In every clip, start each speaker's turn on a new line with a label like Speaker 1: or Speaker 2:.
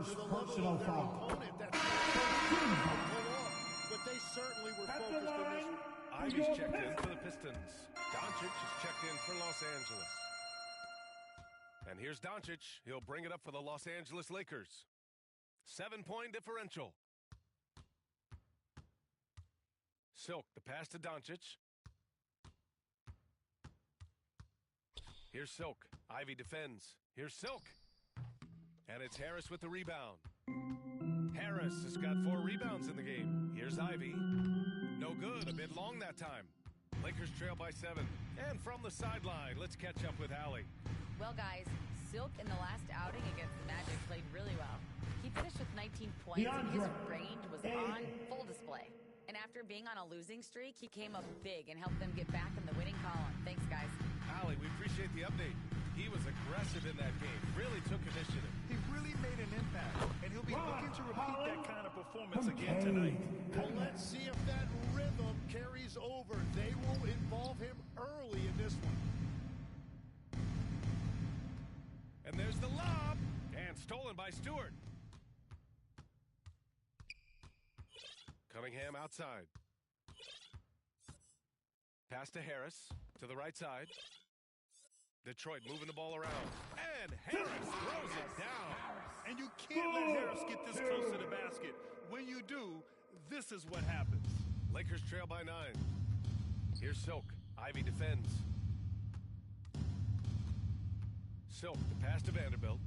Speaker 1: to the level of their opponent. That's not pull off, but they certainly were focused on this one.
Speaker 2: Ivy's checked in for the Pistons. Doncic is checked in for Los Angeles. And here's Doncic. He'll bring it up for the Los Angeles Lakers. 7-point differential. Silk, the pass to Doncic. Here's Silk. Ivy defends. Here's Silk. And it's Harris with the rebound. Harris has got 4 rebounds in the game. Here's Ivy. No good. A bit long that time. Lakers trail by 7. And from the sideline, let's catch up with Allie.
Speaker 3: Well, guys, Silk in the last outing against the Magic played really well. He finished with 19 points, and his range was on full display. And after being on a losing streak, he came up big and helped them get back in the winning column. Thanks, guys.
Speaker 2: Allie, we appreciate the update. He was aggressive in that game, really took initiative.
Speaker 4: He really made an impact, and he'll be looking to repeat that kind of performance again tonight.
Speaker 1: Well, let's see if that rhythm carries over. They will involve him early in this one.
Speaker 2: And there's the lob, and stolen by Stewart. Cunningham outside. Pass to Harris, to the right side. Detroit moving the ball around. And Harris throws it down.
Speaker 4: And you can't let Harris get this close to the basket. When you do, this is what happens.
Speaker 2: Lakers trail by 9. Here's Silk. Ivy defends. Silk, the pass to Vanderbilt.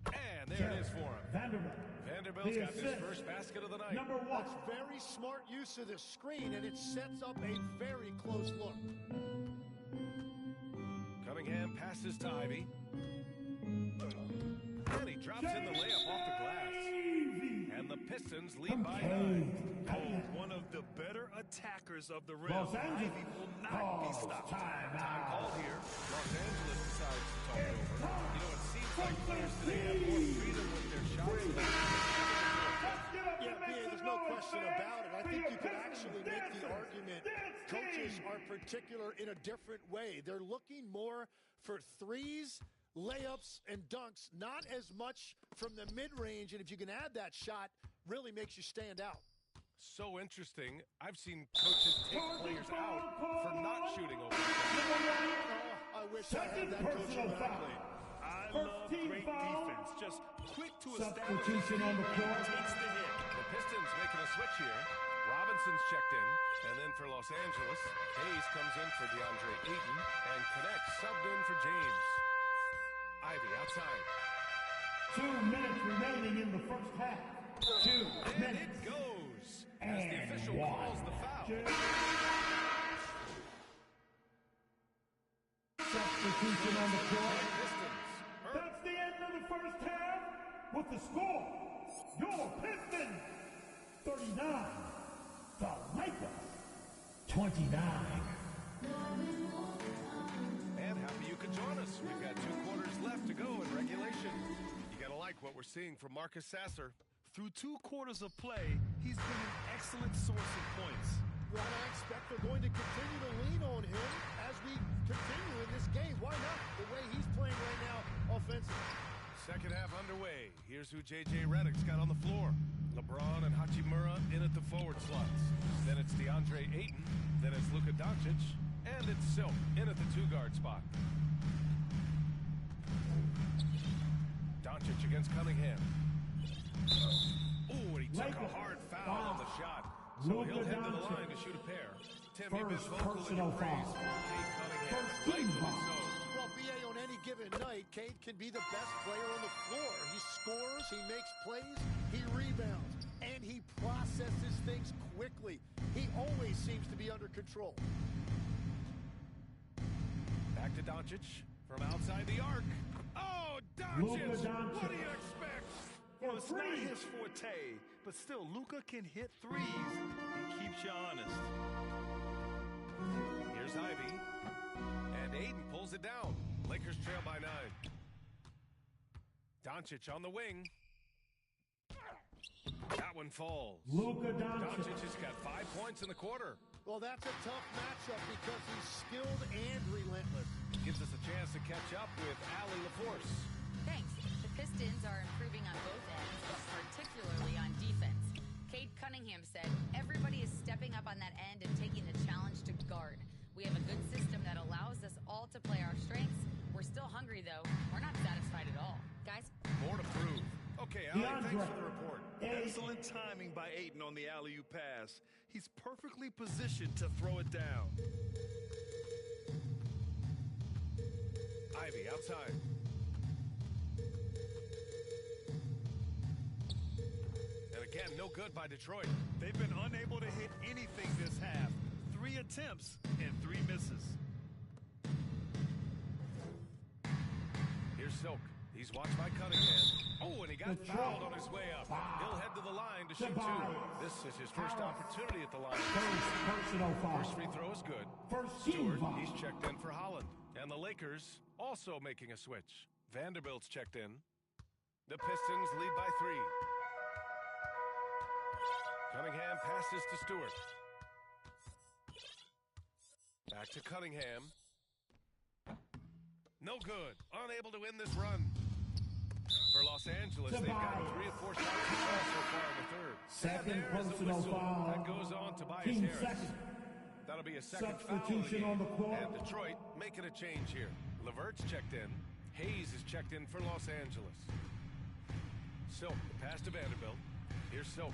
Speaker 2: And there it is for him. Vanderbilt's got his first basket of the night.
Speaker 1: That's very smart use of the screen, and it sets up a very close look.
Speaker 2: Cunningham passes to Ivy. And he drops in the layup off the glass. And the Pistons lead by 9.
Speaker 4: Oh, one of the better attackers of the rim. Ivy will not be stopped.
Speaker 2: Time called here. Los Angeles decides to talk it over. You know, it seems like players today have more freedom with their shots.
Speaker 1: Yeah, BA, there's no question about it. I think you could actually make the argument coaches are particular in a different way. They're looking more for threes, layups, and dunks, not as much from the mid-range. And if you can add that shot, really makes you stand out.
Speaker 2: So interesting. I've seen coaches take players out for not shooting over.
Speaker 1: I wish I had that coach when I played.
Speaker 4: I love great defense. Just quick to establish
Speaker 5: on the court.
Speaker 4: Takes the hit.
Speaker 2: The Pistons making a switch here. Robinson's checked in. And then for Los Angeles, Hayes comes in for DeAndre Ayton and connects, subbed in for James. Ivy outside.
Speaker 5: 2 minutes remaining in the first half. 2
Speaker 2: And
Speaker 5: minutes.
Speaker 2: it goes as the official calls the foul.
Speaker 5: Substitution on the court.
Speaker 2: Pistons.
Speaker 5: That's the end of the first half. With the score, your Pistons 39, the Lakers 29.
Speaker 2: And happy you could join us. We've got 2 quarters left to go in regulation. You gotta like what we're seeing from Marcus Sasser.
Speaker 4: Through 2 quarters of play, he's been an excellent source of points.
Speaker 1: Well, I expect they're going to continue to lean on him as we continue in this game. Why not? The way he's playing right now offensively.
Speaker 2: Second half underway. Here's who J.J. Redick's got on the floor. LeBron and Hachimura in at the forward slots. Then it's DeAndre Ayton. Then it's Luka Doncic. And it's Silk in at the 2-guard spot. Doncic against Cunningham. Oh, and he took a hard foul on the shot. So he'll head to the line to shoot a pair. Tim, you've been vocal in your praise for Cade Cunningham. Rightfully so.
Speaker 1: Well, BA, on any given night, Cade can be the best player on the floor. He scores, he makes plays, he rebounds, and he processes things quickly. He always seems to be under control.
Speaker 2: Back to Doncic from outside the arc. Oh, Doncic! What do you expect?
Speaker 4: Well, it's not his forte, but still, Luka can hit threes. He keeps you honest.
Speaker 2: Here's Ivy. And Ayton pulls it down. Lakers trail by 9. Doncic on the wing. That one falls.
Speaker 5: Luka Doncic.
Speaker 2: Doncic has got 5 points in the quarter.
Speaker 1: Well, that's a tough matchup because he's skilled and relentless.
Speaker 2: Gives us a chance to catch up with Allie LaForce.
Speaker 3: Thanks. The Pistons are improving on both ends, but
Speaker 2: Ali. Thanks for the report.
Speaker 4: Excellent timing by Ayton on the alley-oop pass. He's perfectly positioned to throw it down.
Speaker 2: Ivy outside. And again, no good by Detroit.
Speaker 4: They've been unable to hit anything this half. 3 attempts and 3 misses.
Speaker 2: Here's Silk. He's watched by Cunningham. Oh, and he got fouled on his way up. He'll head to the line to shoot 2. This is his first opportunity at the line. First free throw is good. Stewart, he's checked in for Holland. And the Lakers also making a switch. Vanderbilt's checked in. The Pistons lead by 3. Cunningham passes to Stewart. Back to Cunningham. No good. Unable to win this run. For Los Angeles, they've gotten 3 of 4 shots so far in the third.
Speaker 5: Second
Speaker 2: and there is a
Speaker 5: personal
Speaker 2: whistle
Speaker 5: foul.
Speaker 2: that goes on Tobias
Speaker 5: Team
Speaker 2: Harris.
Speaker 5: second.
Speaker 2: That'll be a second foul of the
Speaker 5: Substitution
Speaker 2: game.
Speaker 5: on the court.
Speaker 2: And Detroit making a change here. Levert's checked in. Hayes is checked in for Los Angeles. Silk, pass to Vanderbilt. Here's Silk.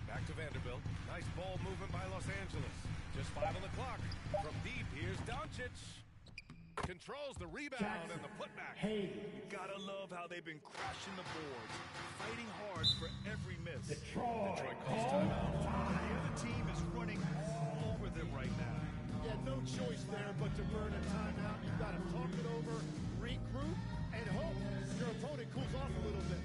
Speaker 2: Back to Vanderbilt. Nice ball movement by Los Angeles. Just 5 on the clock. From deep, here's Doncic. Controls the rebound and the putback.
Speaker 5: Hayes.
Speaker 4: You gotta love how they've been crashing the boards, fighting hard for every miss.
Speaker 5: Detroit
Speaker 2: calls timeout.
Speaker 4: The other team is running all over them right now.
Speaker 1: Yeah, no choice there but to burn a timeout. You've got to talk it over, regroup, and hope your opponent cools off a little bit.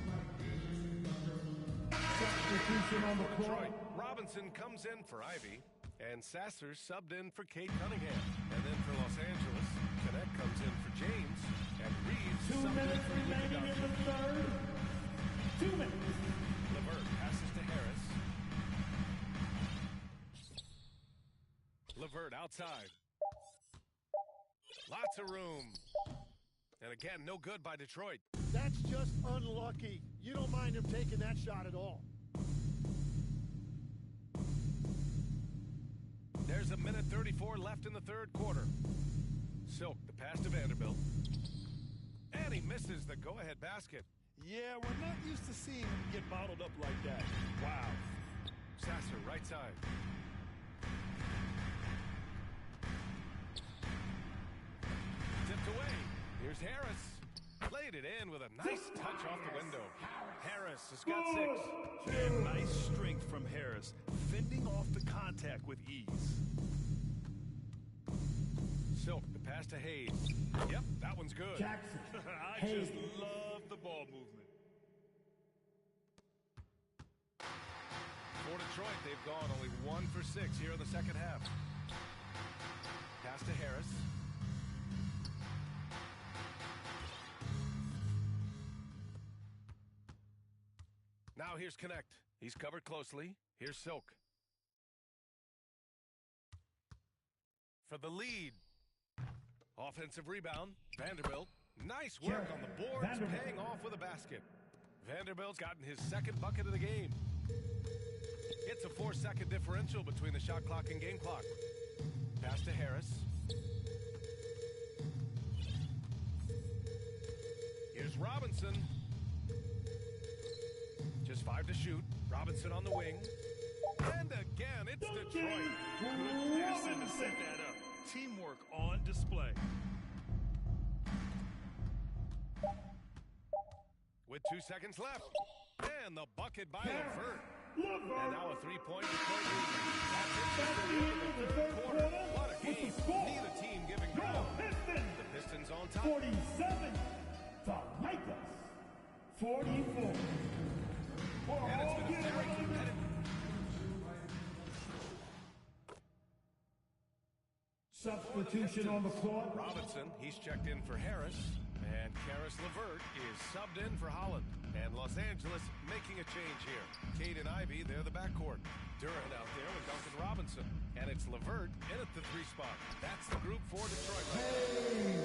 Speaker 5: Substitution on the court.
Speaker 2: Detroit. Robinson comes in for Ivy. And Sasser subbed in for Cade Cunningham. And then for Los Angeles, Cadet comes in for James. And Reeves
Speaker 5: 2
Speaker 2: subbed in
Speaker 5: minutes
Speaker 2: for Luka
Speaker 5: remaining in the
Speaker 2: Doncic.
Speaker 5: third. 2 minutes.
Speaker 2: Levert passes to Harris. Levert outside. Lots of room. And again, no good by Detroit.
Speaker 1: That's just unlucky. You don't mind him taking that shot at all.
Speaker 2: There's a minute 34 left in the third quarter. Silk, the pass to Vanderbilt. And he misses the go-ahead basket.
Speaker 4: Yeah, we're not used to seeing him get bottled up like that. Wow.
Speaker 2: Sasser, right side. Tipped away. Here's Harris. Played it in with a nice touch off the window. Harris has got 6.
Speaker 4: And nice strength from Harris, fending off the contact with ease.
Speaker 2: Silk, the pass to Hayes. Yep, that one's good.
Speaker 5: Jackson.
Speaker 4: I
Speaker 5: Hayes.
Speaker 4: just love the ball movement.
Speaker 2: For Detroit, they've gone only 1 for 6 here in the second half. Pass to Harris. Now here's Connect. He's covered closely. Here's Silk. For the lead. Offensive rebound. Vanderbilt. Nice work on the boards,
Speaker 5: Vanderbilt.
Speaker 2: paying off with a basket. Vanderbilt's gotten his second bucket of the game. It's a 4-second differential between the shot clock and game clock. Pass to Harris. Here's Robinson. Just 5 to shoot. Robinson on the wing. And again, it's Detroit.
Speaker 4: Good passing to set that up. Teamwork on display.
Speaker 2: With 2 seconds left. And the bucket by Levert.
Speaker 5: Levert.
Speaker 2: And now a 3-point Detroit lead. That's it.
Speaker 5: That's the end of the third quarter.
Speaker 2: What a
Speaker 5: With the
Speaker 2: game.
Speaker 5: score.
Speaker 2: Neither team giving
Speaker 5: Your
Speaker 2: ground.
Speaker 5: Pistons.
Speaker 2: The Pistons on top.
Speaker 5: 47. The Lakers. 44.
Speaker 2: And it's been a very competitive.
Speaker 5: Substitution on the court.
Speaker 2: Robinson, he's checked in for Harris. And Karis LeVert is subbed in for Holland. And Los Angeles making a change here. Cade and Ivy, they're the backcourt. Durant out there with Duncan Robinson. And it's LeVert in at the 3 spot. That's the group for Detroit.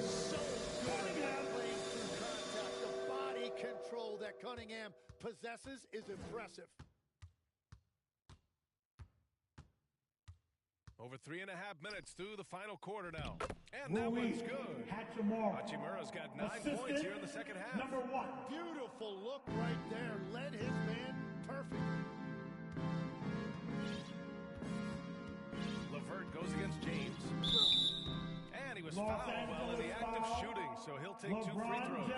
Speaker 1: So Cunningham playing through contact. The body control that Cunningham possesses is impressive.
Speaker 2: Over 3.5 minutes through the final quarter now. And that one's good. Hachimura's got 9 points here in the second half.
Speaker 5: Number 1.
Speaker 1: Beautiful look right there. Led his man perfectly.
Speaker 2: LeVert goes against James. And he was fouled while in the act of shooting, so he'll take 2 free throws.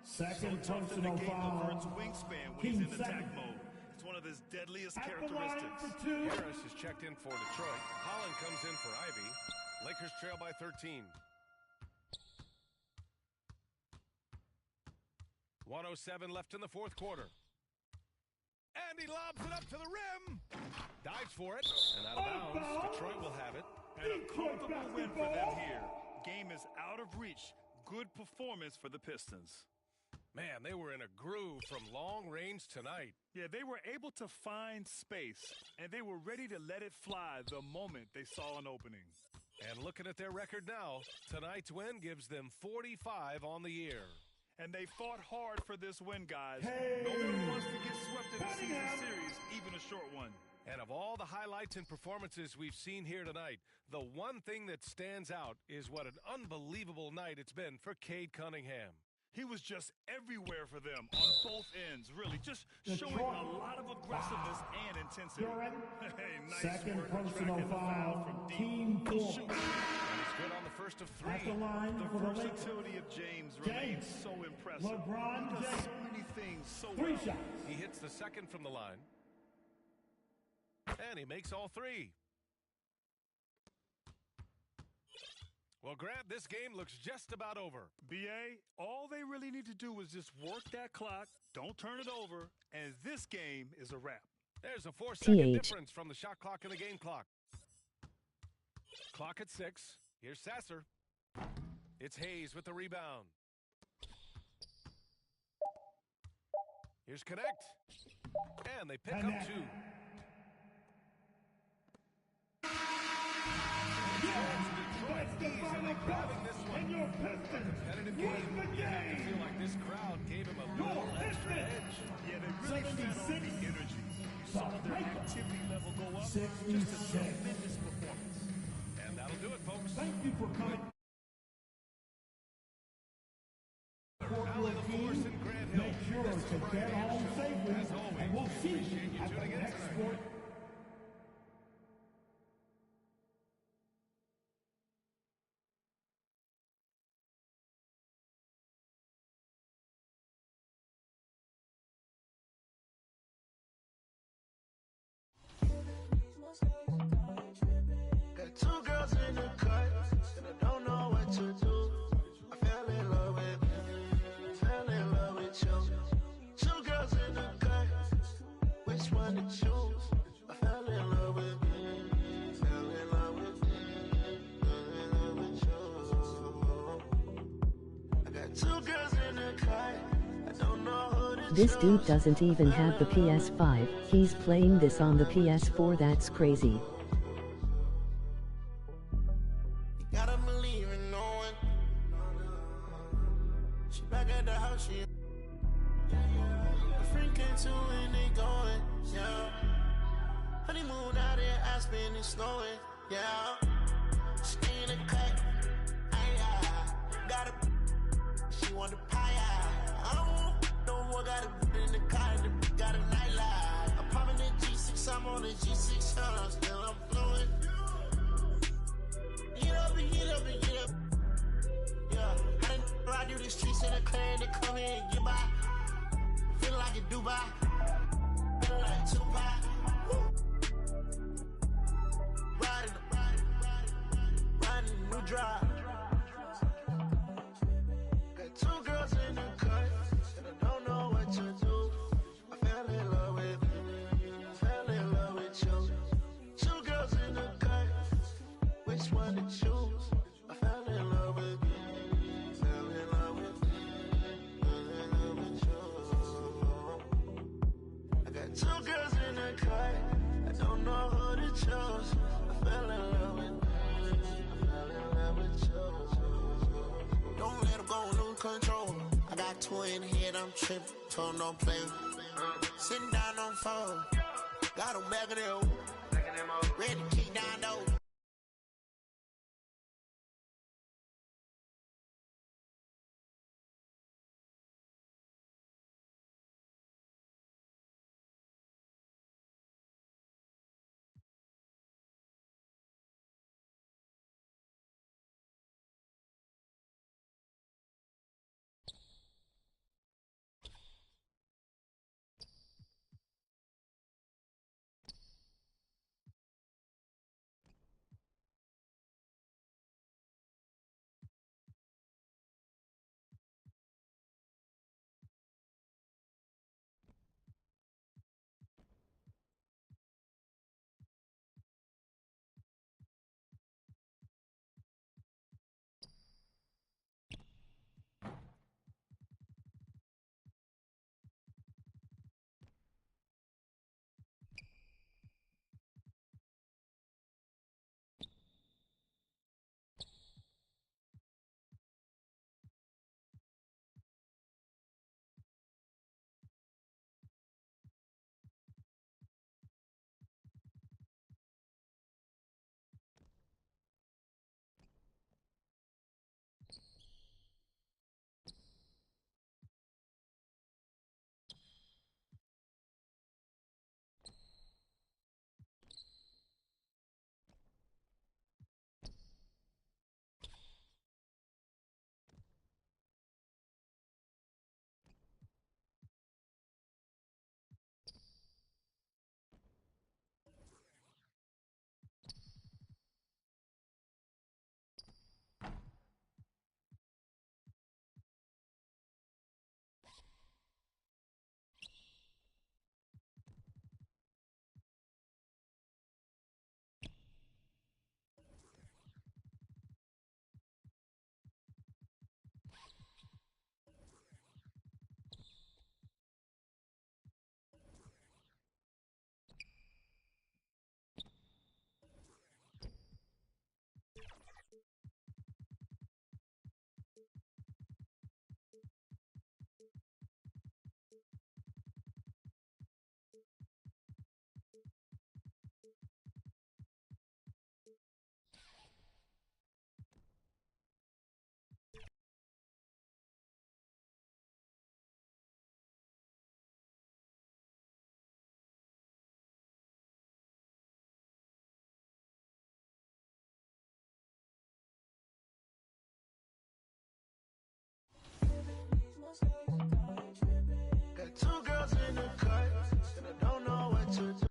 Speaker 5: Second
Speaker 4: so tough to
Speaker 5: personal
Speaker 4: negate
Speaker 5: foul.
Speaker 4: LeVert's wingspan when he's in attack mode. It's one of his deadliest characteristics.
Speaker 2: Harris is checked in for Detroit. Holland comes in for Ivy. Lakers trail by 13. 1:07 left in the fourth quarter. And he lobs it up to the rim. Dives for it. And out of bounds. Detroit will have it.
Speaker 4: And a comfortable win for them here. Game is out of reach. Good performance for the Pistons.
Speaker 2: Man, they were in a groove from long range tonight.
Speaker 4: Yeah, they were able to find space, and they were ready to let it fly the moment they saw an opening.
Speaker 2: And looking at their record now, tonight's win gives them 45 on the year.
Speaker 4: And they fought hard for this win, guys. No one wants to get swept in a season series, even a short one.
Speaker 2: And of all the highlights and performances we've seen here tonight, the one thing that stands out is what an unbelievable night it's been for Cade Cunningham.
Speaker 4: He was just everywhere for them on both ends, really, just showing a lot of aggressiveness and intensity. Hey, nice
Speaker 5: second
Speaker 4: work
Speaker 5: personal foul
Speaker 4: from
Speaker 5: Team 4.
Speaker 2: He's good on the first of 3.
Speaker 5: At the line
Speaker 4: The
Speaker 5: for the Lakers.
Speaker 4: versatility of James remains so impressive.
Speaker 5: LeBron
Speaker 4: He does
Speaker 5: James.
Speaker 4: so many things so
Speaker 5: 3
Speaker 4: well.
Speaker 5: shots.
Speaker 2: He hits the second from the line. And he makes all 3. Well, Grant, this game looks just about over.
Speaker 4: BA, all they really need to do is just work that clock, don't turn it over, and this game is a wrap.
Speaker 2: There's a 4-second difference from the shot clock and the game clock. Clock at 6. Here's Sasser. It's Hayes with the rebound. Here's Connect. And they pick up 2. Grabbing this one.
Speaker 5: And your Pistons
Speaker 2: Competitive
Speaker 5: win
Speaker 2: game.
Speaker 5: the
Speaker 2: You have to
Speaker 5: game.
Speaker 2: feel like this crowd gave him a little extra edge.
Speaker 4: Yeah, they really fed on the energy. You saw their activity level go up.
Speaker 5: 66.
Speaker 4: Just a tremendous performance.
Speaker 2: And that'll do it, folks.
Speaker 5: Thank you for coming.
Speaker 2: Allen, of course, in Grant Hill.
Speaker 5: Make sure to get home safely,
Speaker 2: As always,
Speaker 5: and we'll see
Speaker 2: appreciate
Speaker 5: you
Speaker 2: you
Speaker 5: at the
Speaker 2: tuning in
Speaker 5: next
Speaker 2: tonight.
Speaker 5: sport.
Speaker 6: Got 2 girls in the cut, and I don't know what to do. I fell in love with you. 2 girls in the cut, which one to choose? I fell in love with you, fell in love with you, fell in love with you. I got 2 girls in the cut, I don't know who to choose.
Speaker 7: This dude doesn't even have the PS5, he's playing this on the PS4, that's crazy.
Speaker 6: Gotta believe in no one. She back at the house, she a freak into and they going, yeah. Honeymoon out in Aspen, it's snowing, yeah. Stay in the cut, got a, she want the pie, I don't want no more, got a in the car, got a nightlife. I'm popping the G6, I'm on the G6, still I'm flowing. Get up and get up and get up. Yeah, I didn't ride through the streets in a clan to come in and get by. Feel like a Dubai. Feel like Tupac. Riding a new drive. Got 2 girls in the cut, and I don't know what to do. I fell in love with you. 2 girls in the cut. Which one to choose? I fell in love with you. Fell in love with you. Fell in love with you. I got 2 girls in the cut. I don't know who to choose. I fell in love with you. I fell in love with you. Don't let them go and lose control. I got 2 in the head, I'm tripping. Told 'em don't play. Sitting down on phone. Got 'em back of their Ready to kick down those. Got two girls in the cut, and I don't know what to do.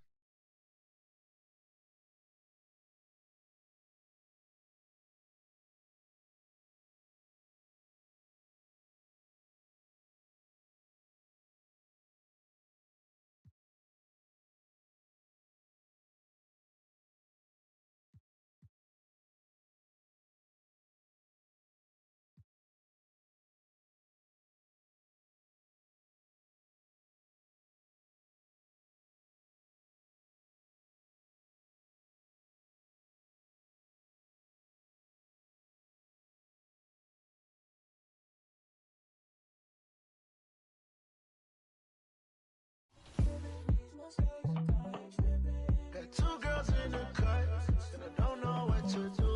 Speaker 6: Got two girls in the cut, and I don't know what to do.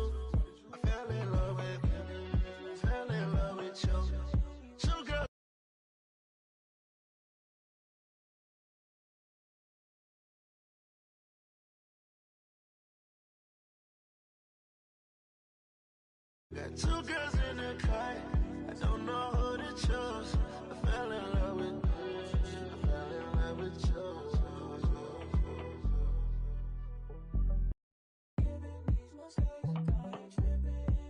Speaker 6: I fell in love with you. Two girls. Got two girls in the cut, I don't know who to choose. I fell in love with you.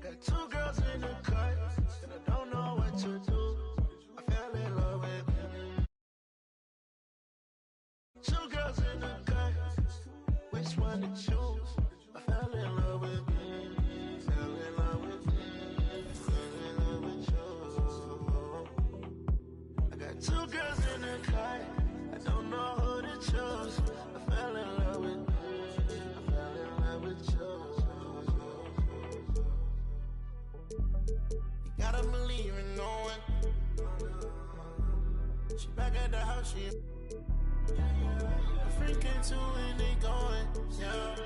Speaker 6: Got two girls in the cut, and I don't know what to do. I fell in love with you. Two girls in the cut, which one to choose? I fell in love with you. Fell in love with you. Fell in love with you. I got two girls in the cut, I don't know who to choose. I fell in love with you. I fell in love with you. You gotta believe in no one. She back at the house, she freaking too and they going, yeah.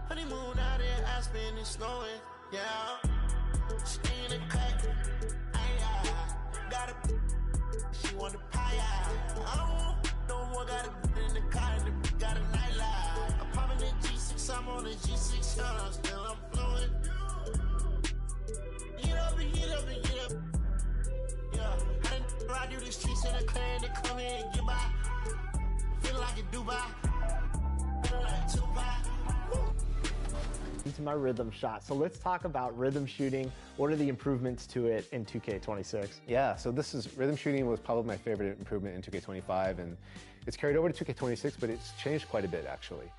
Speaker 6: Honeymoon out in Aspen, it's snowing, yeah. She in the cut, got a, she want a pie, I don't want no more, got a in the car, and the got a nightlife. I'm popping the G6, I'm on the G6, still I'm flowing. Get up and get up and get up. Yeah, I didn't ride you the streets in a clan to come in and get by. Feel like a Dubai. Feel like Tupac.
Speaker 8: Into my rhythm shot. So let's talk about rhythm shooting. What are the improvements to it in 2K26?
Speaker 9: Yeah, so rhythm shooting was probably my favorite improvement in 2K25, and it's carried over to 2K26, but it's changed quite a bit actually.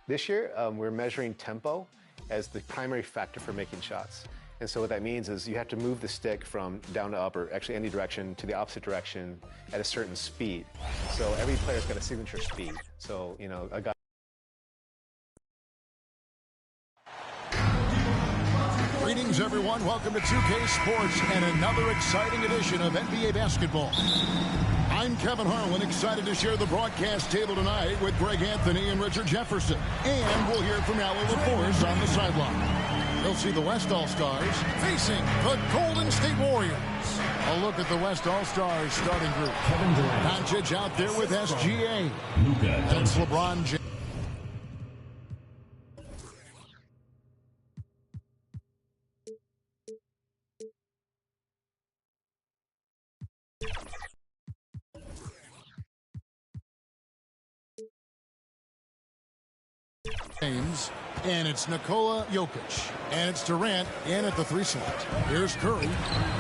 Speaker 9: This year, we're measuring tempo as the primary factor for making shots. And so what that means is you have to move the stick from down to up, or actually any direction, to the opposite direction at a certain speed. So every player's got a signature speed. So, you know, a guy.
Speaker 10: Greetings, everyone. Welcome to 2K Sports and another exciting edition of NBA basketball. I'm Kevin Harlan, excited to share the broadcast table tonight with Greg Anthony and Richard Jefferson. And we'll hear from Allie LaForce on the sideline. You'll see the West All-Stars facing the Golden State Warriors. A look at the West All-Stars starting group. Doncic out there with SGA. That's LeBron James. And it's Nikola Jokic. And it's Durant in at the 3 slot. Here's Curry.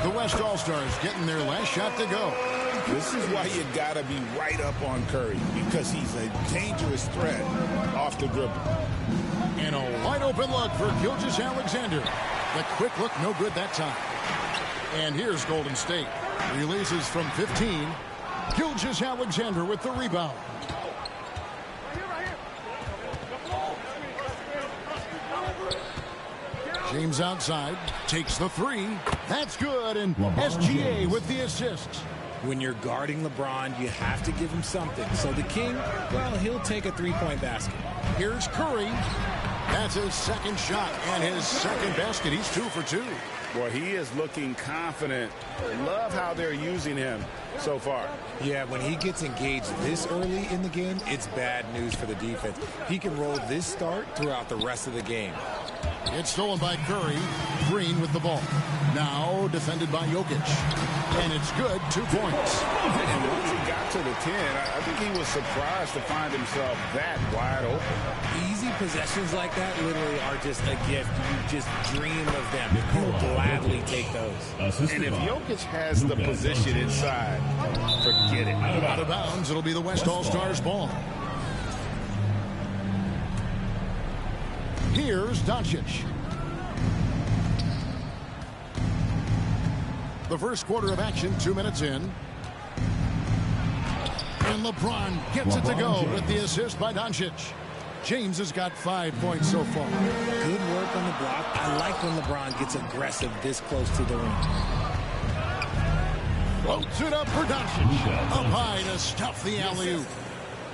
Speaker 10: The West All-Stars getting their last shot to go.
Speaker 11: This is why you got to be right up on Curry, because he's a dangerous threat off the dribble.
Speaker 10: And a wide open look for Gilgeous-Alexander. The quick look, no good that time. And here's Golden State. Releases from 15. Gilgeous-Alexander with the rebound. James outside, takes the 3. That's good, and SGA with the assist.
Speaker 12: When you're guarding LeBron, you have to give him something. So the King, well, he'll take a 3-point basket.
Speaker 10: Here's Curry. That's his second shot and his second basket. He's 2 for 2.
Speaker 11: Well, he is looking confident. Love how they're using him so far.
Speaker 12: Yeah, when he gets engaged this early in the game, it's bad news for the defense. He can roll this start throughout the rest of the game.
Speaker 10: It's stolen by Curry. Green with the ball. Now defended by Jokic. And it's good, 2 points.
Speaker 11: And once he got to the 10, I think he was surprised to find himself that wide open.
Speaker 12: Easy possessions like that literally are just a gift. You just dream of them. You'll gladly take those.
Speaker 11: And if Jokic has the position inside, forget it.
Speaker 10: Out of bounds, it'll be the West All-Stars ball. Here's Doncic. The first quarter of action, 2 minutes in. And LeBron gets it to go with the assist by Doncic. James has got 5 points so far.
Speaker 12: Good work on the block. I like when LeBron gets aggressive this close to the ring.
Speaker 10: Floats it up for Doncic. Up high to stuff the alley-oop.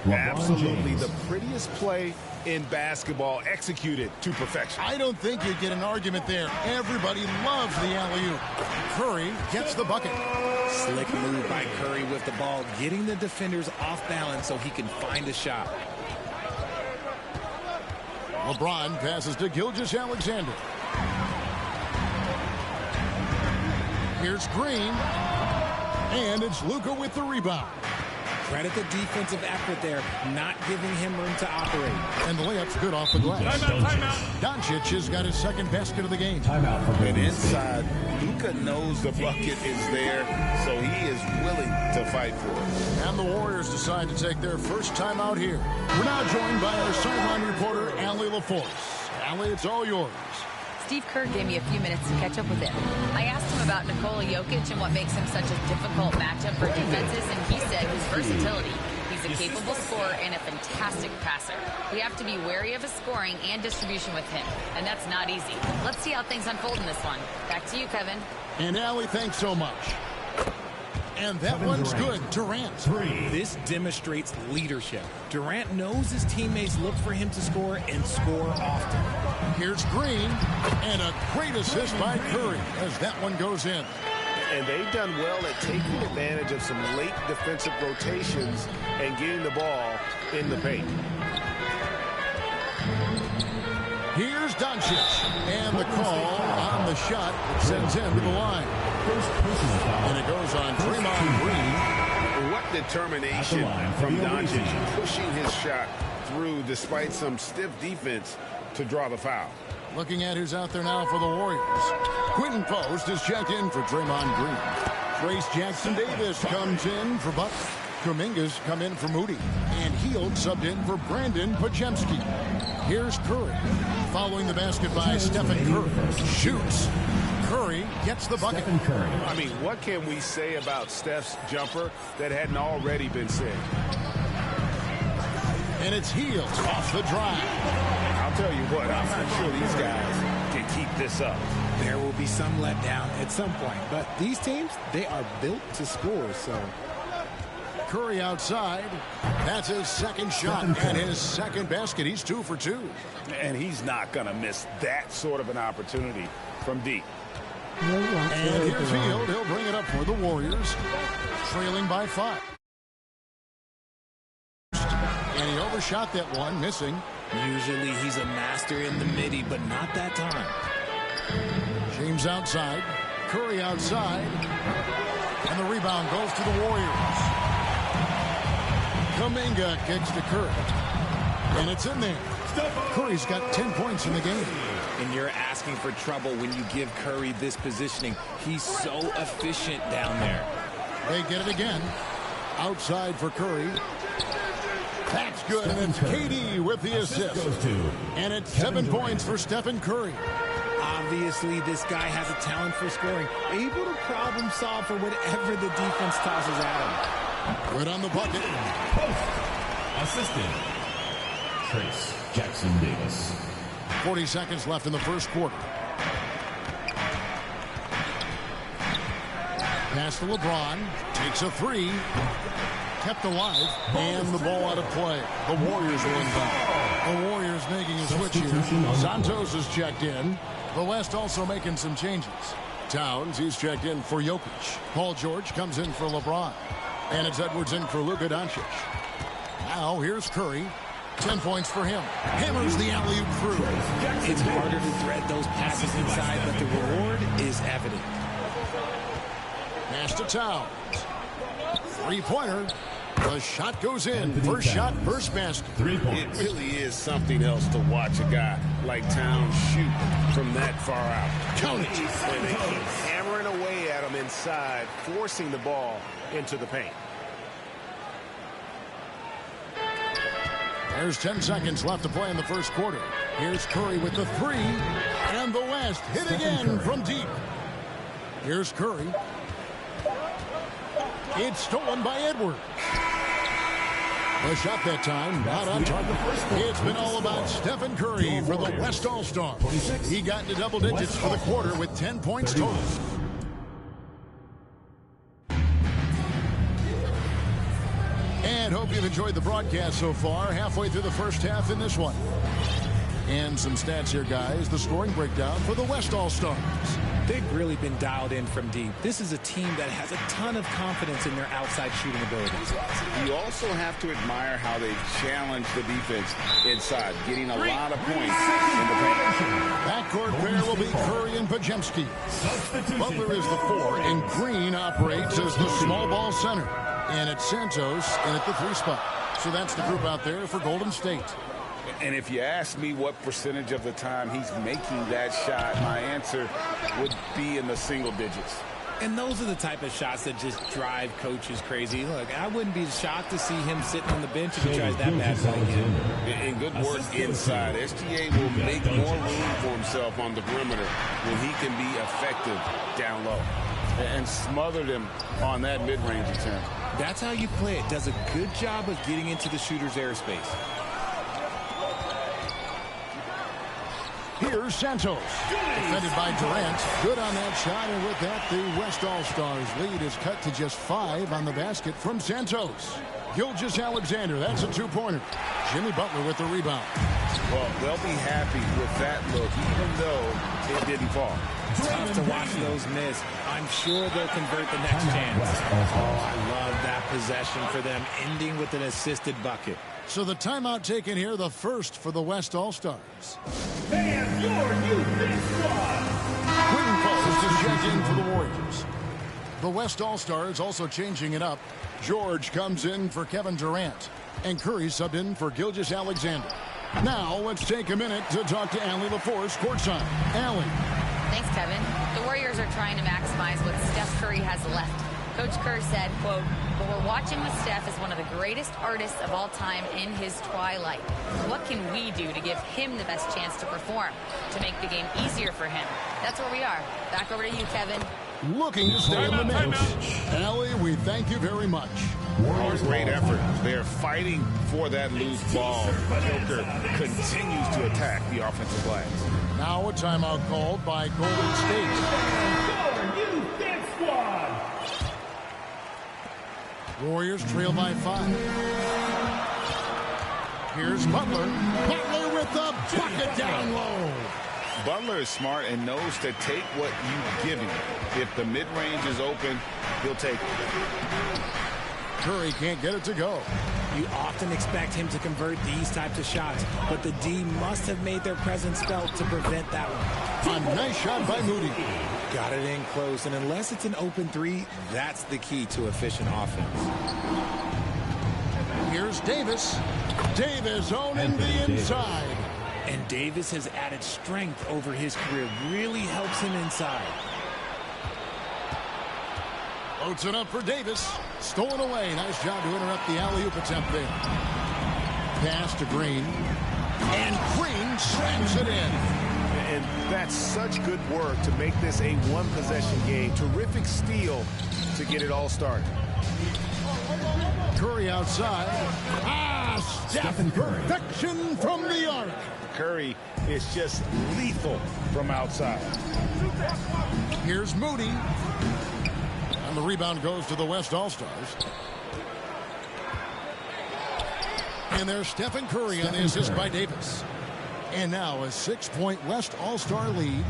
Speaker 11: Absolutely the prettiest play in basketball, executed to perfection.
Speaker 10: I don't think you get an argument there. Everybody loves the alley-oop. Curry gets the bucket.
Speaker 12: Slick move by Curry with the ball, getting the defenders off balance so he can find a shot.
Speaker 10: LeBron passes to Gilgeous-Alexander. Here's Green. And it's Luka with the rebound.
Speaker 12: Credit the defensive effort there, not giving him room to operate.
Speaker 10: And the layup's good off the glass.
Speaker 4: Timeout.
Speaker 10: Doncic has got his second basket of the game.
Speaker 11: And inside, Luka knows the bucket is there, so he is willing to fight for it.
Speaker 10: And the Warriors decide to take their first time out here. We're now joined by our sideline reporter, Allie LaForce. Allie, it's all yours.
Speaker 3: Steve Kerr gave me a few minutes to catch up with him. I asked him about Nikola Jokic and what makes him such a difficult matchup for defenses, and he said his versatility. He's a capable scorer and a fantastic passer. We have to be wary of his scoring and distribution with him, and that's not easy. Let's see how things unfold in this one. Back to you, Kevin.
Speaker 10: And Allie, thanks so much. And that one's good. Durant.
Speaker 12: This demonstrates leadership. Durant knows his teammates look for him to score and score often.
Speaker 10: Here's Green, and a great assist by Curry as that one goes in.
Speaker 11: And they've done well at taking advantage of some late defensive rotations and getting the ball in the paint.
Speaker 10: Here's Doncic, and the call on the shot that sends him to the line. And it goes on Draymond Green.
Speaker 11: What determination from Doncic, pushing his shot through despite some stiff defense to draw the foul.
Speaker 10: Looking at who's out there now for the Warriors. Quentin Post is checked in for Draymond Green. Trace Jackson-Davis comes in for Butler. Kuminga's come in for Moody. And Hield subbed in for Brandon Podziemski. Here's Curry. Following the basket by Stephen Curry. Shoots. Curry gets the bucket.
Speaker 11: I mean, what can we say about Steph's jumper that hadn't already been said?
Speaker 10: And it's Hield off the drive.
Speaker 11: I'll tell you what, I'm not sure these guys can keep this up.
Speaker 12: There will be some letdown at some point, but these teams, they are built to score, so.
Speaker 10: Curry outside. That's his second shot and his second basket. He's 2 for 2.
Speaker 11: And he's not going to miss that sort of an opportunity from deep.
Speaker 10: And here's Hield. He'll bring it up for the Warriors, trailing by 5. And he overshot that one, missing.
Speaker 12: Usually he's a master in the midi, but not that time.
Speaker 10: James outside. Curry outside. And the rebound goes to the Warriors. Kuminga kicks to Curry. And it's in there. Curry's got 10 points in the game.
Speaker 12: And you're asking for trouble when you give Curry this positioning. He's so efficient down there.
Speaker 10: They get it again. Outside for Curry. That's good, and it's KD with the assist. And it's 7 points for Stephen Curry.
Speaker 12: Obviously, this guy has a talent for scoring, able to problem solve for whatever the defense tosses at him.
Speaker 10: Good on the bucket.
Speaker 5: Assistant, Trace Jackson-Davis.
Speaker 10: 40 seconds left in the first quarter. Pass to LeBron. Takes a 3. Kept alive, and the ball out of play. The Warriors will inbound. The Warriors making a switch here. Santos is checked in. The West also making some changes. Towns, he's checked in for Jokic. Paul George comes in for LeBron. And it's Edwards in for Luka Doncic. Now here's Curry. 10 points for him. Hammers the alley-oop through.
Speaker 12: It's harder to thread those passes inside, but the reward is evident.
Speaker 10: Pass to Towns. 3-pointer. The shot goes in. First shot, first basket.
Speaker 5: 3 points.
Speaker 11: It really is something else to watch a guy like Towns shoot from that far out.
Speaker 10: Count it.
Speaker 11: And they keep hammering away at him inside, forcing the ball into the paint.
Speaker 10: There's 10 seconds left to play in the first quarter. Here's Curry with the 3. And the West hit again from deep. Here's Curry. It's stolen by Edwards. The shot that time, not on target. It's been all about Stephen Curry for the West All-Star. He got into double digits for the quarter with 10 points total. And hope you've enjoyed the broadcast so far. Halfway through the first half in this one. And some stats here, guys. The scoring breakdown for the West All-Stars.
Speaker 12: They've really been dialed in from deep. This is a team that has a ton of confidence in their outside shooting abilities.
Speaker 11: You also have to admire how they challenge the defense inside, getting a lot of points in the paint.
Speaker 10: Backcourt pair will be Curry and Podziemski. Butler is the 4, and Green operates as the small ball center. And it's Santos in at the 3 spot. So that's the group out there for Golden State.
Speaker 11: And if you ask me what percentage of the time he's making that shot, my answer would be in the single digits.
Speaker 12: And those are the type of shots that just drive coaches crazy. Look, I wouldn't be shocked to see him sitting on the bench if he tries that bad shot again.
Speaker 11: And good work inside. SGA will make more room for himself on the perimeter when he can be effective down low. And smothered him on that mid-range attempt.
Speaker 12: That's how you play it. Does a good job of getting into the shooter's airspace.
Speaker 10: Here's Santos. Defended by Durant. Good on that shot, and with that, the West All-Stars lead is cut to just 5 on the basket from Santos. Gilgeous-Alexander, that's a two-pointer. Jimmy Butler with the rebound.
Speaker 11: Well, they'll be happy with that look, even though it didn't fall.
Speaker 12: Tough to watch those miss. I'm sure they'll convert the next chance. Oh, I love that possession for them, ending with an assisted bucket.
Speaker 10: So the timeout taken here, the first for the West All-Stars.
Speaker 5: And your new big squad.
Speaker 10: Quinn Coles to check in for the Warriors. The West All-Stars also changing it up. George comes in for Kevin Durant. And Curry subbed in for Gilgeous-Alexander. Now let's take a minute to talk to Allie LaForce courtside. Allie.
Speaker 3: Thanks, Kevin. The Warriors are trying to maximize what Steph Curry has left. Coach Kerr said, quote, "What we're watching with Steph is one of the greatest artists of all time in his twilight. What can we do to give him the best chance to perform, to make the game easier for him?" That's where we are. Back over to you, Kevin.
Speaker 10: Looking to stay in the mix. Allie, we thank you very much.
Speaker 11: Oh, great effort. They're fighting for that loose ball. Joker continues to attack the offensive glass.
Speaker 10: Now a timeout called by Golden State.
Speaker 5: Your new big squad.
Speaker 10: Warriors trail by 5. Here's Butler. Butler with the bucket down low.
Speaker 11: Butler is smart and knows to take what you give him. If the mid-range is open, he'll take it.
Speaker 10: Curry can't get it to go.
Speaker 12: You often expect him to convert these types of shots, but the D must have made their presence felt to prevent that one.
Speaker 10: A nice shot by Moody.
Speaker 12: Got it in close, and unless it's an open three, that's the key to efficient offense.
Speaker 10: Here's Davis. Davis owning the inside.
Speaker 12: And Davis has added strength over his career. Really helps him inside.
Speaker 10: Floats it up for Davis. Stolen away. Nice job to interrupt the alley-oop attempt there. Pass to Green. And Green slams it in.
Speaker 2: And that's such good work to make this a one-possession game. Terrific steal to get it all started.
Speaker 10: Curry outside. Steph perfection from the arc.
Speaker 11: Curry is just lethal from outside.
Speaker 10: Here's Moody. And the rebound goes to the West All-Stars. And there's Stephen Curry on the assist by Davis. And now a 6-point West All-Star lead.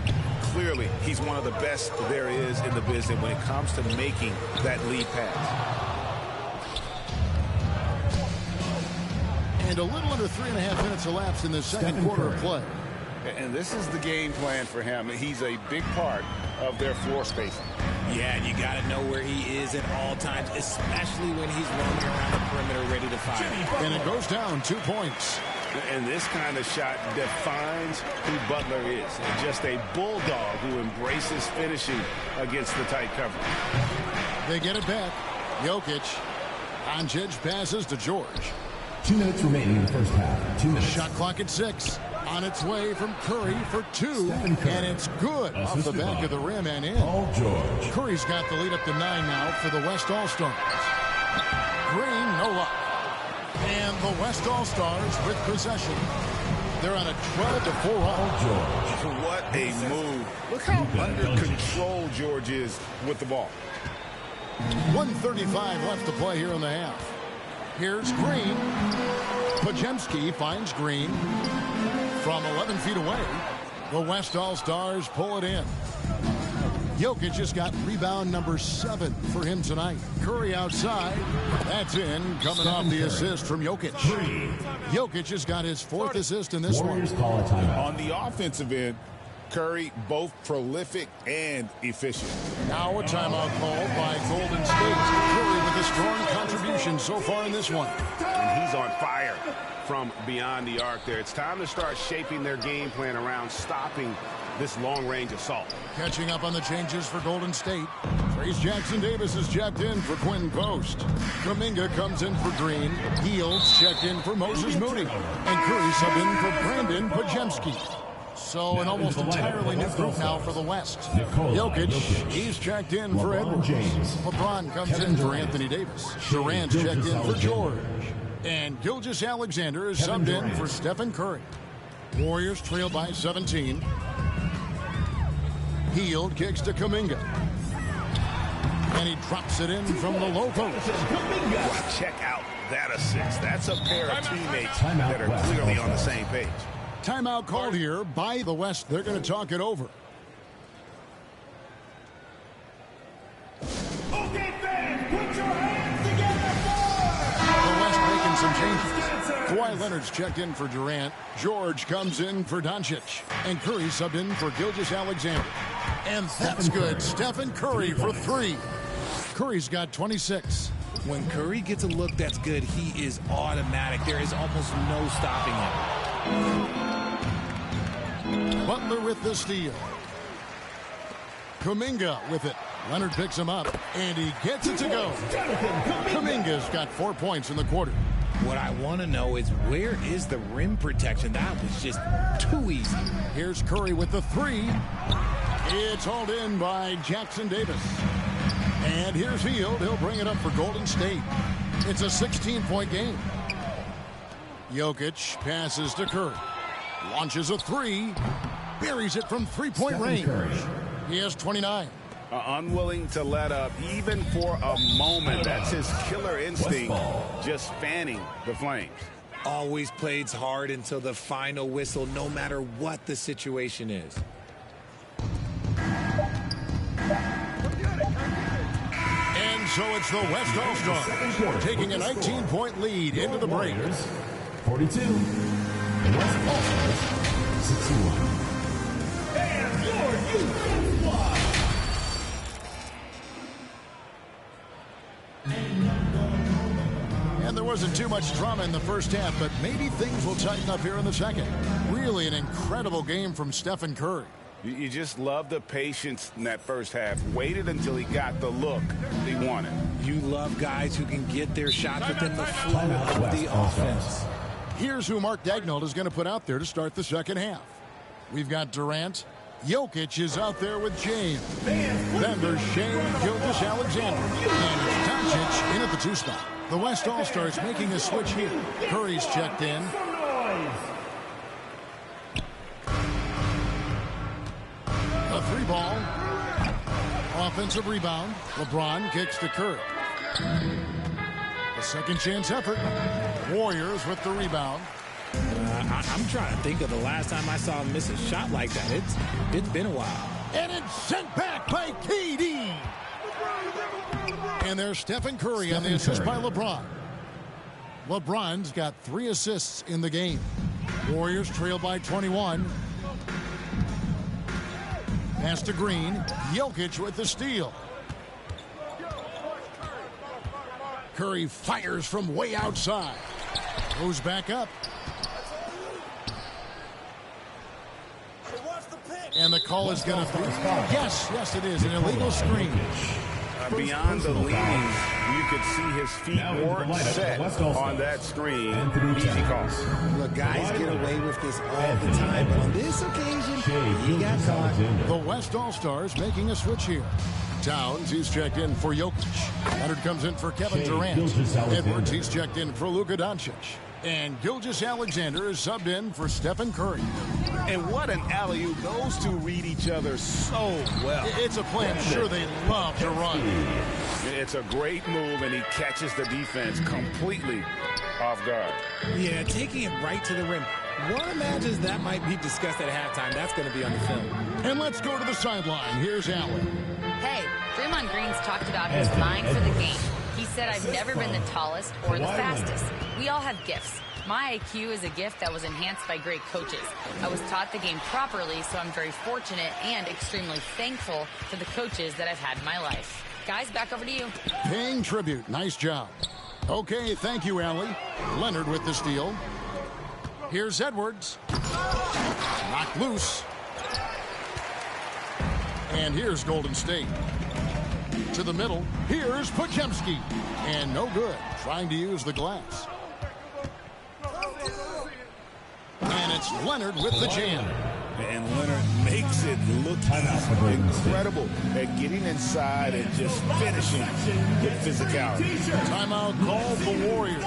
Speaker 11: Clearly, he's one of the best there is in the business when it comes to making that lead pass.
Speaker 10: And a little under 3.5 minutes elapsed in the second quarter of play.
Speaker 11: And this is the game plan for him. He's a big part of their floor spacing.
Speaker 12: Yeah, and you got to know where he is at all times, especially when he's roaming around the perimeter ready to fire.
Speaker 10: And it goes down 2 points.
Speaker 11: And this kind of shot defines who Butler is. And just a bulldog who embraces finishing against the tight coverage.
Speaker 10: They get it back. Jokic. Doncic passes to George.
Speaker 13: 2 minutes remaining in the first half. 2 minutes.
Speaker 10: Shot clock at 6. On its way from Curry for 2. And it's good off the back of the rim and in.
Speaker 13: Paul George.
Speaker 10: Curry's got the lead up to 9 now for the West All-Stars. Green, no luck. And the West All-Stars with possession. They're on a 12-4
Speaker 11: run. What a move. Look how under control George is with the ball.
Speaker 10: 1:35 left to play here in the half. Here's Green. Podziemski finds Green from 11 feet away. The West All-Stars pull it in. Jokic just got rebound number 7 for him tonight. Curry outside. That's in, coming off the assist from Jokic. Jokic has got his 4th assist in this one.
Speaker 11: On the offensive end, Curry both prolific and efficient.
Speaker 10: Now a timeout called by Golden State. Curry with a strong contribution so far in this one.
Speaker 11: And he's on fire from beyond the arc there. It's time to start shaping their game plan around stopping this long-range assault.
Speaker 10: Catching up on the changes for Golden State. Trace Jackson-Davis is checked in for Quinn Post. Kuminga comes in for Green. Heels checked in for Moses Moody. And Curry subbed in for Brandon Podziemski. So an almost entirely new group now for the West. Jokic, he's checked in for Edwards. LeBron comes in for Anthony Davis. Durant checked in for George. And Gilgeous-Alexander is subbed in for Stephen Curry. Warriors trail by 17. Hield kicks to Kuminga. And he drops it in from the low post.
Speaker 11: Check out that assist. That's a pair of teammates that are clearly on the same page.
Speaker 10: Timeout called here by the West. They're going to talk it over.
Speaker 5: Okay, fans, put your hands together
Speaker 10: The West making some changes. Kawhi Leonard's checked in for Durant. George comes in for Doncic. And Curry subbed in for Gilgeous-Alexander. And that's good. Stephen Curry for 3. Curry's got 26.
Speaker 12: When Curry gets a look that's good, he is automatic. There is almost no stopping him.
Speaker 10: Butler with the steal. Kuminga with it. Leonard picks him up, and he gets it to go. Kuminga's got 4 points in the quarter.
Speaker 12: What I want to know is, where is the rim protection? That was just too easy.
Speaker 10: Here's Curry with the 3. It's hauled in by Jackson Davis. And here's Hield. He'll bring it up for Golden State. It's a 16-point game. Jokic passes to Curry. Launches a 3. Buries it from three-point range. He has 29.
Speaker 11: Unwilling to let up even for a moment. That's his killer instinct, just fanning the flames.
Speaker 12: Always plays hard until the final whistle, no matter what the situation is.
Speaker 10: And so it's the West All-Stars taking a 19-point lead into the break.
Speaker 13: 42. The West All-Stars 61.
Speaker 5: and your youth squad.
Speaker 10: And there wasn't too much drama in the first half, but maybe things will tighten up here in the second. Really an incredible game from Stephen Curry.
Speaker 11: You just love the patience in that first half. Waited until he got the look he wanted.
Speaker 12: You love guys who can get their shots within the flow of the offense.
Speaker 10: Here's who Mark Daigneault is going to put out there to start the second half. We've got Durant. Jokic is out there with James. Then there's Shea Gilgeous-Alexander. And it's Doncic in at the 2 spot. The West All-Stars making a switch here. Curry's checked in. A 3-ball. Offensive rebound. LeBron kicks to Curry. A second chance effort. Warriors with the rebound.
Speaker 12: I'm trying to think of the last time I saw him miss a shot like that. It's been a while.
Speaker 10: And it's sent back by KD. And there's Stephen Curry on the assist by LeBron. LeBron's got 3 assists in the game. Warriors trail by 21. Pass to Green. Jokic with the steal. Curry fires from way outside. Goes back up. And the call is going to be, yes, it is, an illegal screen.
Speaker 11: Beyond the leanings, you could see his feet weren't set on that screen. Easy call.
Speaker 12: Look, guys get away with this all the time, but on this occasion, he got caught.
Speaker 10: The West All-Stars making a switch here. Towns, he's checked in for Jokic. Leonard comes in for Kevin Durant. Edwards, he's checked in for Luka Doncic. And Gilgeous-Alexander is subbed in for Stephen Curry.
Speaker 11: And what an alley-oop. Those two read each other so well.
Speaker 10: It's a play I'm sure they love to run.
Speaker 11: It's a great move, and he catches the defense completely off guard.
Speaker 12: Yeah, taking it right to the rim. One imagines that might be discussed at halftime. That's going to be on the film.
Speaker 10: And let's go to the sideline. Here's Allen.
Speaker 3: Hey, Draymond Green's talked about his mind for the game. He said, I've never been the tallest or the fastest. We all have gifts. My IQ is a gift that was enhanced by great coaches. I was taught the game properly, so I'm very fortunate and extremely thankful for the coaches that I've had in my life. Guys, back over to you.
Speaker 10: Paying tribute. Nice job. Okay, thank you, Allie. Leonard with the steal. Here's Edwards. Knocked loose. And here's Golden State. To the middle. Here's Podziemski. And no good. Trying to use the glass. And it's Leonard with the jam.
Speaker 11: And Leonard makes it look incredible at getting inside and just finishing with physicality.
Speaker 10: Timeout called the Warriors.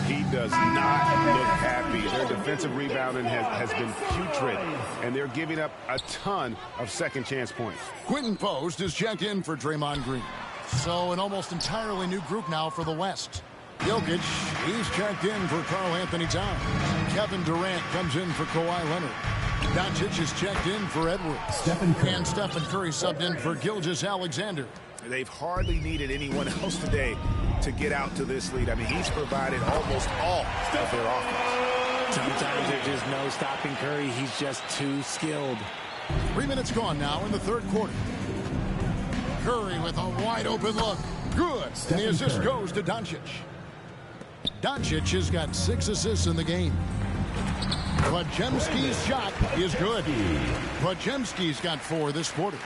Speaker 11: He does not look happy. Their defensive rebounding has been putrid, and they're giving up a ton of second chance points.
Speaker 10: Quinton Post is checked in for Draymond Green. So an almost entirely new group now for the West. Jokic, he's checked in for Karl Anthony Towns. Kevin Durant comes in for Kawhi Leonard. Doncic is checked in for Edwards. And Stephen Curry subbed in for Gilgeous-Alexander.
Speaker 11: They've hardly needed anyone else today to get out to this lead. I mean, he's provided almost all of their offense.
Speaker 12: Sometimes there's just no stopping Curry. He's just too skilled.
Speaker 10: 3 minutes gone now in the third quarter. Curry with a wide open look. Good. And the assist goes to Doncic. Doncic has got 6 assists in the game. Podziemski's shot is good. Podziemski's got 4 this quarter.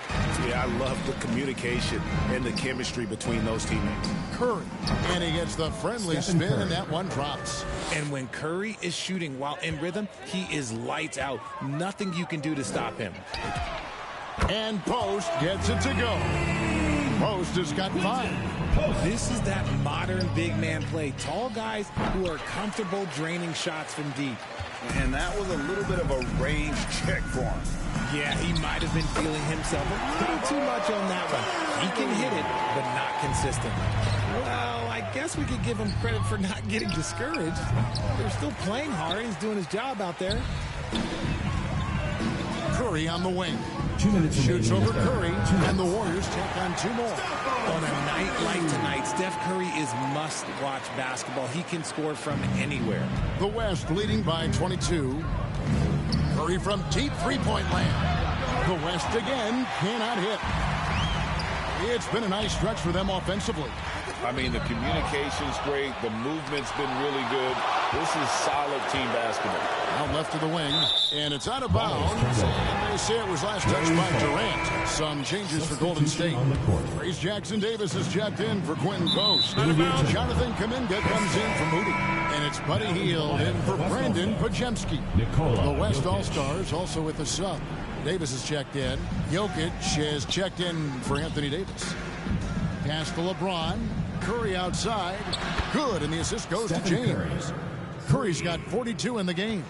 Speaker 11: Yeah, I love the communication and the chemistry between those teammates.
Speaker 10: Curry, and he gets the friendly spin, and that one drops.
Speaker 12: And when Curry is shooting while in rhythm, he is lights out. Nothing you can do to stop him.
Speaker 10: And Post gets it to go. Post has got 5.
Speaker 12: This is that modern big man play. Tall guys who are comfortable draining shots from deep.
Speaker 11: And that was a little bit of a range check for him.
Speaker 12: Yeah, he might have been feeling himself a little too much on that one. He can hit it, but not consistent. Well, I guess we could give him credit for not getting discouraged. They're still playing hard. He's doing his job out there.
Speaker 10: Curry on the wing. 2 minutes shoots over Curry, and the Warriors take on 2 more.
Speaker 12: On a night like tonight, Steph Curry is must-watch basketball. He can score from anywhere.
Speaker 10: The West leading by 22. Curry from deep three-point land. The West again cannot hit. It's been a nice stretch for them offensively.
Speaker 11: I mean, the communication's great. The movement's been really good. This is solid team basketball.
Speaker 10: Out left to the wing, and it's out of bounds. And they say it was last touched by Durant. Some changes for Golden State. Trayce Jackson-Davis is checked in for Quinton Post. Jonathan Kuminga comes in for Moody. And it's Buddy Hield in for Brandon Podziemski. The West All-Stars also with a sub. Davis is checked in. Jokic is checked in for Anthony Davis. Pass to LeBron. Curry outside. Good, and the assist goes to James. Curry's got 42 in the game.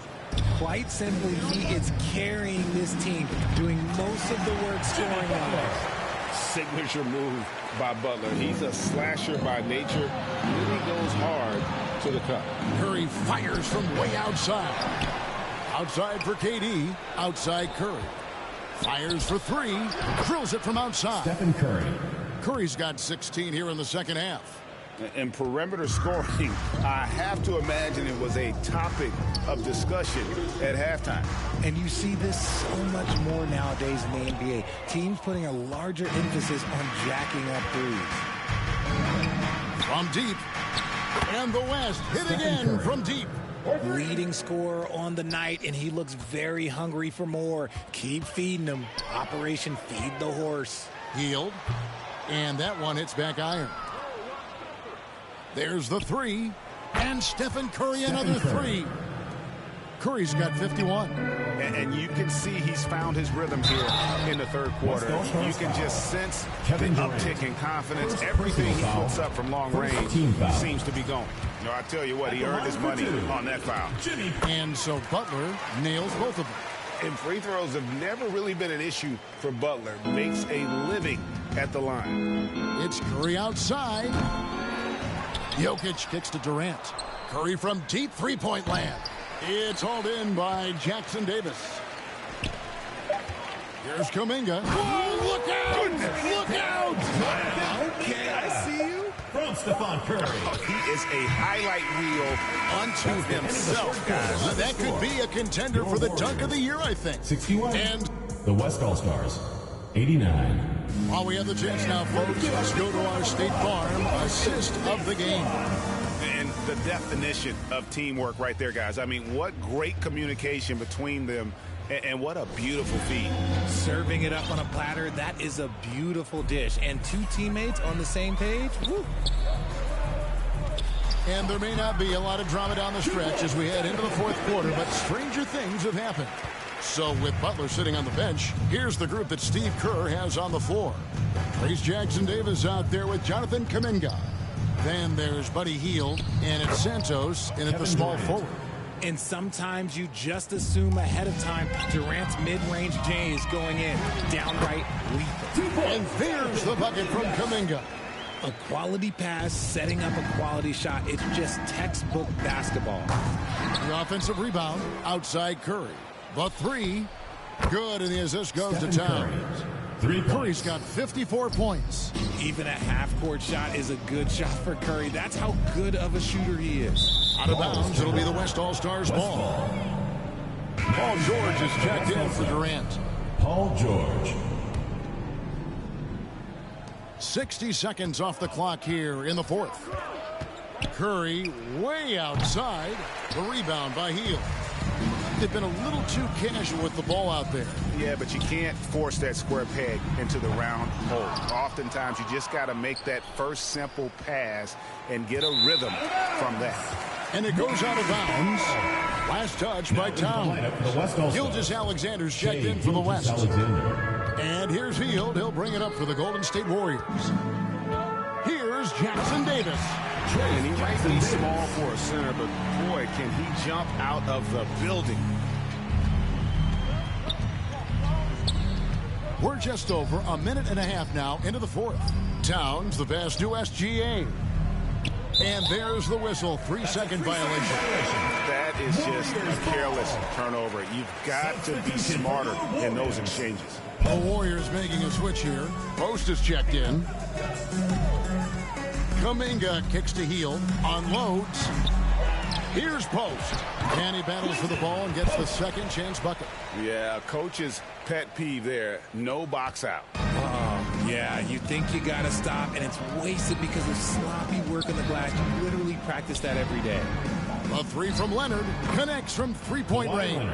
Speaker 12: Quite simply, he is carrying this team, doing most of the work scoring on.
Speaker 11: Signature move by Butler. He's a slasher by nature. Really goes hard to the cup.
Speaker 10: Curry fires from way outside. Outside for KD. Outside Curry. Fires for 3. Drills it from outside.
Speaker 13: Stephen Curry.
Speaker 10: Curry's got 16 here in the second half.
Speaker 11: And perimeter scoring, I have to imagine it was a topic of discussion at halftime.
Speaker 12: And you see this so much more nowadays in the NBA. Teams putting a larger emphasis on jacking up threes.
Speaker 10: From deep. And the West hit again from deep.
Speaker 12: Leading scorer on the night, and he looks very hungry for more. Keep feeding him. Operation Feed the Horse.
Speaker 10: Hield. And that one hits back iron. There's the 3. And Stephen Curry, another 3. Curry's got 51.
Speaker 11: And you can see he's found his rhythm here in the third quarter. You can just sense the uptick in confidence. Everything he puts up from long range seems to be going. You know, I tell you what, he earned his money on that foul.
Speaker 10: And so Butler nails both of them.
Speaker 11: And free throws have never really been an issue for Butler. Makes a living at the line.
Speaker 10: It's Curry outside. Jokic kicks to Durant. Curry from deep three-point land. It's hauled in by Jackson-Davis. Here's Kuminga. Whoa, look out! Goodness. Look out!
Speaker 12: Okay, I see you.
Speaker 13: From Stephen Curry.
Speaker 11: He is a highlight reel unto himself, guys.
Speaker 10: That could be a contender for the dunk of the year, I think.
Speaker 13: 61.
Speaker 10: And
Speaker 13: the West All-Stars, 89.
Speaker 10: While we have the chance now, folks, let's go to our State Farm assist of the game.
Speaker 11: And the definition of teamwork right there, guys. I mean, what great communication between them, and what a beautiful feed.
Speaker 12: Serving it up on a platter, that is a beautiful dish. And 2 teammates on the same page, woo.
Speaker 10: And there may not be a lot of drama down the stretch as we head into the fourth quarter, but stranger things have happened. So with Butler sitting on the bench, here's the group that Steve Kerr has on the floor. Trayce Jackson-Davis out there with Jonathan Kuminga. Then there's Buddy Hield, and it's Santos in at the small forward.
Speaker 12: And sometimes you just assume ahead of time Durant's mid-range J is going in. Downright lethal.
Speaker 10: And there's the bucket from Kuminga.
Speaker 12: A quality pass, setting up a quality shot. It's just textbook basketball.
Speaker 10: The offensive rebound outside Curry. The three, good, and the assist goes to Towns. Curry's got 54 points.
Speaker 12: Even a half-court shot is a good shot for Curry. That's how good of a shooter he is.
Speaker 10: Out of bounds, it'll be the West All-Stars ball. Paul George is checked in for Durant.
Speaker 13: Paul George.
Speaker 10: 60 seconds off the clock here in the fourth. Curry way outside. The rebound by Hield. They've been a little too casual with the ball out there.
Speaker 11: Yeah, but you can't force that square peg into the round hole. Oftentimes, you just got to make that first simple pass and get a rhythm from that.
Speaker 10: And it goes out of bounds. Last touch by Towns. Gilgeous-Alexander's checked in for the West. And here's Hield. He'll bring it up for the Golden State Warriors. Here's Jackson Davis.
Speaker 11: And he might be small for a center, but boy, can he jump out of the building.
Speaker 10: We're just over a minute and a half now into the fourth. Towns, the best new SGA. And there's the whistle. 3-second violation.
Speaker 11: That is just a careless turnover. You've got to be smarter in those exchanges.
Speaker 10: The Warriors making a switch here. Post is checked in. Kuminga kicks to Hield. Unloads. Here's Post. And he battles for the ball and gets the second chance bucket.
Speaker 11: Yeah, coach's pet peeve there. No box out.
Speaker 12: Yeah, you think you got to stop, and it's wasted because of sloppy work on the glass. You literally practice that every day.
Speaker 10: A three from Leonard. Connects from three-point range.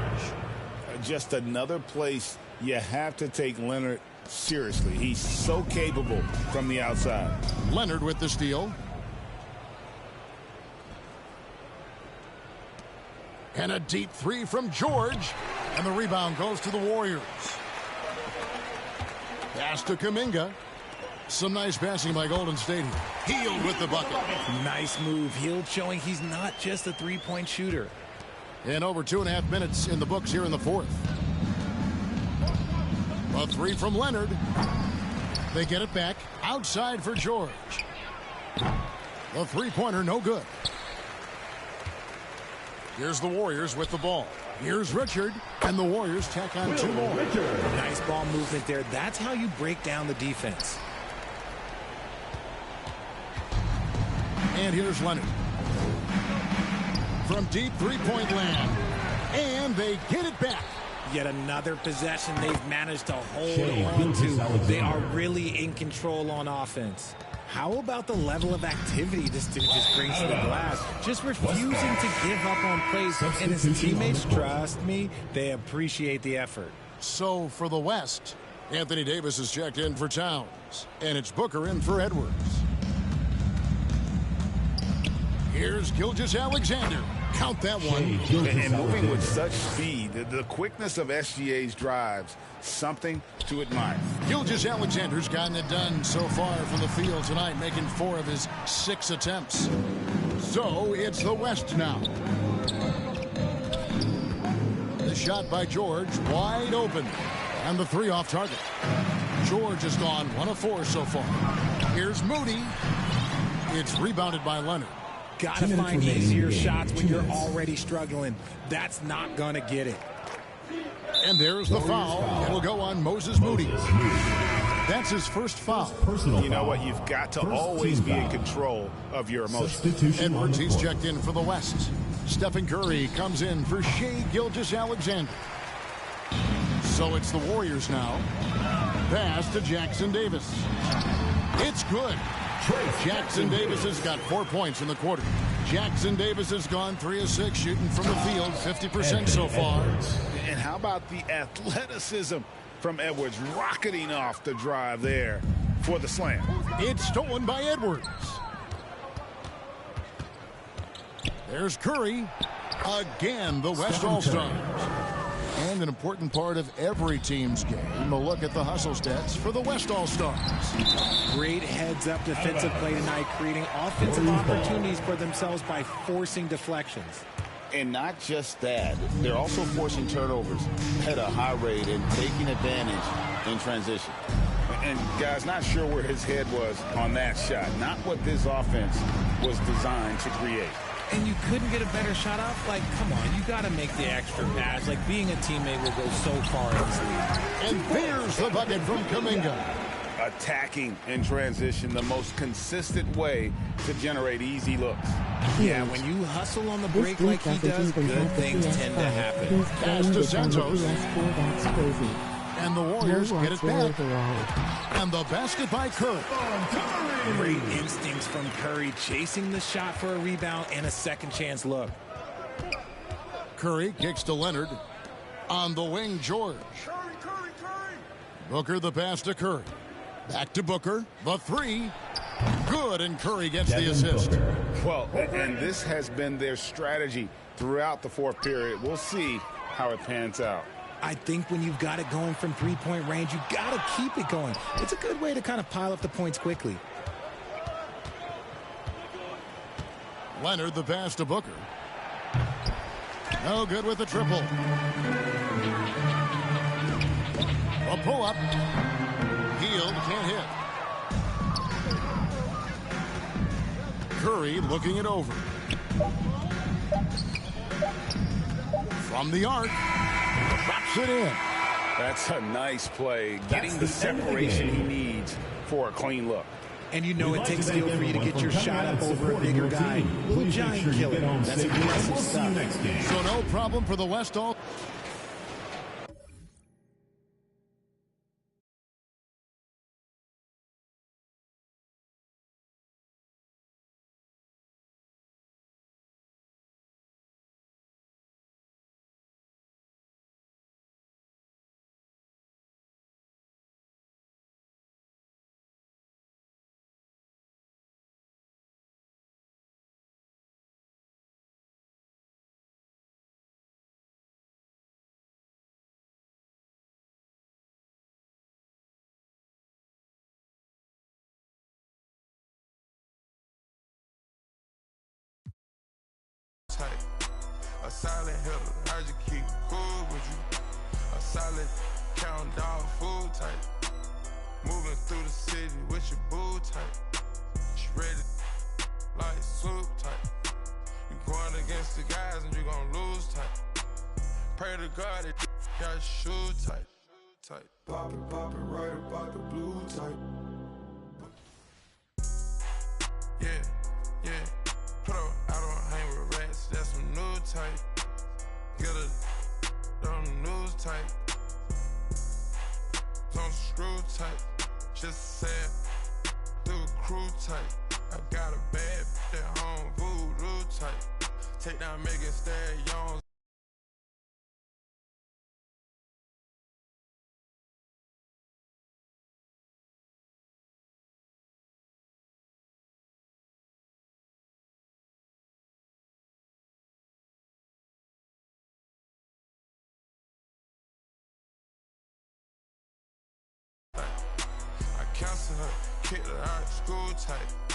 Speaker 11: Just another place you have to take Leonard seriously. He's so capable from the outside.
Speaker 10: Leonard with the steal. And a deep three from George. And the rebound goes to the Warriors. Pass to Kuminga. Some nice passing by Golden State. Hield with the bucket.
Speaker 12: Nice move. Hield showing he's not just a three-point shooter.
Speaker 10: And over 2.5 minutes in the books here in the fourth. A three from Leonard. They get it back. Outside for George. The three-pointer, no good. Here's the Warriors with the ball. Here's Richard, and the Warriors tack on two more.
Speaker 12: Nice ball movement there. That's how you break down the defense.
Speaker 10: And here's Leonard. From deep three-point land. And they get it back.
Speaker 12: Yet another possession they've managed to hold on to. They are really in control on offense. How about the level of activity this dude just brings to the glass? Just refusing to give up on plays. And his teammates, trust me, they appreciate the effort.
Speaker 10: So for the West, Anthony Davis is checked in for Towns. And it's Booker in for Edwards. Here's Gilgeous-Alexander. Count that one.
Speaker 11: And moving with such speed, the quickness of SGA's drives, something to admire.
Speaker 10: Gilgeous-Alexander's gotten it done so far from the field tonight, making 4 of his 6 attempts. So it's the West now. The shot by George, wide open. And the three off target. George has gone 1 of 4 so far. Here's Moody. It's rebounded by Leonard.
Speaker 12: Gotta find easier shots when you're already struggling. That's not gonna get it.
Speaker 10: And there's the foul. It'll go on Moses Moody. That's his first foul.
Speaker 11: You know what? You've got to always be in control of your emotions.
Speaker 10: Edwards, he's checked in for the West. Stephen Curry comes in for Shai Gilgeous-Alexander. So it's the Warriors now. Pass to Jackson Davis. It's good. Jackson Davis has got 4 points in the quarter. Jackson Davis has gone 3 of 6 shooting from the field, 50% so far.
Speaker 11: And how about the athleticism from Edwards rocketing off the drive there for the slam?
Speaker 10: It's stolen by Edwards. There's Curry. Again, the West All-Stars. And an important part of every team's game, a look at the hustle stats for the West All-Stars.
Speaker 12: Great heads-up defensive play tonight, creating offensive opportunities for themselves by forcing deflections.
Speaker 11: And not just that, they're also forcing turnovers at a high rate and taking advantage in transition. And guys, not sure where his head was on that shot. Not what this offense was designed to create.
Speaker 12: And you couldn't get a better shot off? Like, come on, you got to make the extra pass. Like, being a teammate will go so far in this league.
Speaker 10: And there's the bucket from Kuminga.
Speaker 11: Attacking in transition, the most consistent way to generate easy looks.
Speaker 12: Yeah, when you hustle on the break like he does, good things tend to happen.
Speaker 10: Pass to Santos. And the Warriors get it back. And the basket by Curry.
Speaker 12: Great instincts from Curry, chasing the shot for a rebound and a second chance look.
Speaker 10: Curry kicks to Leonard. On the wing, George. Booker the pass to Curry. Back to Booker. The three. Good, and Curry gets the assist.
Speaker 11: Well, and this has been their strategy throughout the fourth period. We'll see how it pans out.
Speaker 12: I think when you've got it going from three-point range, you got to keep it going. It's a good way to kind of pile up the points quickly.
Speaker 10: Leonard the pass to Booker. No good with the triple. A pull-up. Hield can't hit. Curry looking it over. From the arc. Drops it in.
Speaker 11: That's a nice play. Getting the separation he needs for a clean look.
Speaker 12: And you know it takes skill for you to get your shot up over a bigger guy. Little giant killer. That's aggressive stuff.
Speaker 10: So no problem for the West All.
Speaker 14: A silent hitter, I just keep cool with you. A solid count dog, full tight. Moving through the city with your boo tight. She ready like swoop tight. You going against the guys and you gon' lose tight. Pray to God that got your shoes tight. Tight. Pop it right about the blue tight. Yeah. Put up, I don't hang with rats, that's some new type. Get a on the news type. Don't screw tight. Just said through a crew tight. I got a bad at home, voodoo type. Take down Megan Stallion. Cancel her, kick her out school tight.